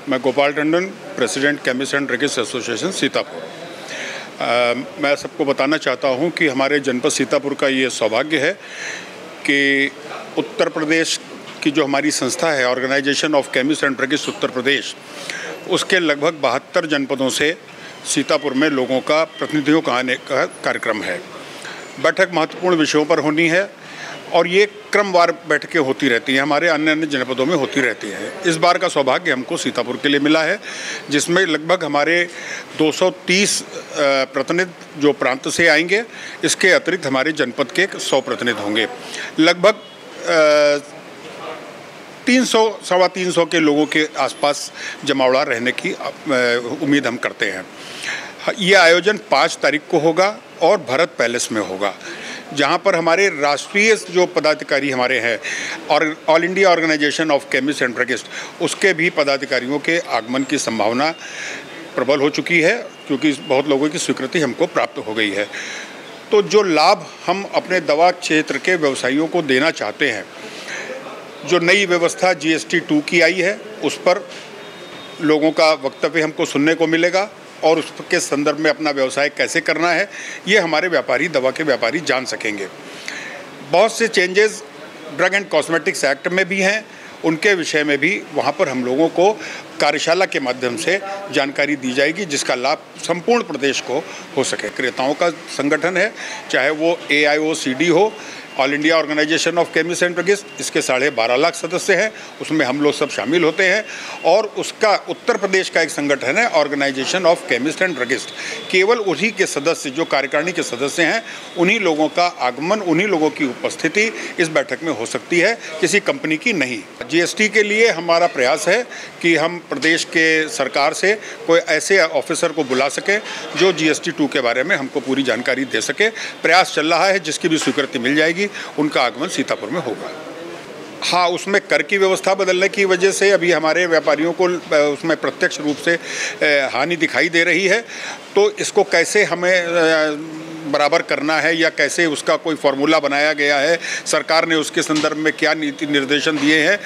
मैं Gopal Tandon, president chemist and druggist association Sitapur. मैं सबको बताना चाहता हूं कि हमारे जनपद सीतापुर का ये सौभाग्य है कि उत्तर प्रदेश की जो हमारी संस्था है, organisation of chemist and druggist Uttar Pradesh, उसके लगभग 72 जनपदों से सीतापुर में लोगों का प्रतिनिधियों का आने का कार्यक्रम है। बैठक महत्वपूर्ण विषयों पर होनी है और ये क्रमवार बैठकें होती रहती हैं, हमारे अन्य अन्य जनपदों में होती रहती हैं। इस बार का सौभाग्य हमको सीतापुर के लिए मिला है, जिसमें लगभग हमारे 230 प्रतिनिधि जो प्रांत से आएंगे। इसके अतिरिक्त हमारे जनपद के 100 प्रतिनिधि होंगे। लगभग 300 सवा 300 के लोगों के आसपास जमावड़ा रहने की उम्मीद हम करते हैं। ये आयोजन 5 तारीख को होगा और भरत पैलेस में होगा, जहाँ पर हमारे राष्ट्रीय जो पदाधिकारी हमारे हैं और all India organisation of chemist and druggist, उसके भी पदाधिकारियों के आगमन की संभावना प्रबल हो चुकी है, क्योंकि बहुत लोगों की स्वीकृति हमको प्राप्त हो गई है। तो जो लाभ हम अपने दवा क्षेत्र के व्यवसायियों को देना चाहते हैं, जो नई व्यवस्था GST 2 की आई है, उस पर लोगों का वक्तव्य हमको सुनने को मिलेगा और उसके संदर्भ में अपना व्यवसाय कैसे करना है, ये हमारे व्यापारी, दवा के व्यापारी जान सकेंगे। बहुत से changes drug and cosmetics act में भी हैं, उनके विषय में भी वहाँ पर हम लोगों को कार्यशाला के माध्यम से जानकारी दी जाएगी, जिसका लाभ संपूर्ण प्रदेश को हो सके। क्रेताओं का संगठन है, चाहे वो AIOCD हो, all India organisation of chemist and druggist, इसके 12.5 लाख सदस्य हैं, उसमें हम लोग सब शामिल होते हैं। और उसका उत्तर प्रदेश का एक संगठन है, organisation of chemist and druggist. केवल उन्हीं के सदस्य, जो कार्यकारिणी के सदस्य हैं, उन्हीं लोगों का आगमन, उन्हीं लोगों की उपस्थिति इस बैठक में हो सकती है, किसी कंपनी की नहीं। GST के लिए हमारा प्रयास है कि हम प्रदेश के सरकार से कोई ऐसे ऑफिसर को बुला सके जो GST 2 के बारे में हमको पूरी जानकारी दे सके। प्रयास चल रहा है, जिसकी भी स्वीकृति मिल जाएगी, उनका आगमन सीतापुर में होगा। हाँ, उसमें कर की व्यवस्था बदलने की वजह से अभी हमारे व्यापारियों को उसमें प्रत्यक्ष रूप से हानि दिखाई दे रही है। तो इसको कैसे हमें बराबर करना है या कैसे उसका कोई फॉर्मूला बनाया गया है, सरकार ने उसके संदर्भ में क्या नीति निर्देशन दिए हैं,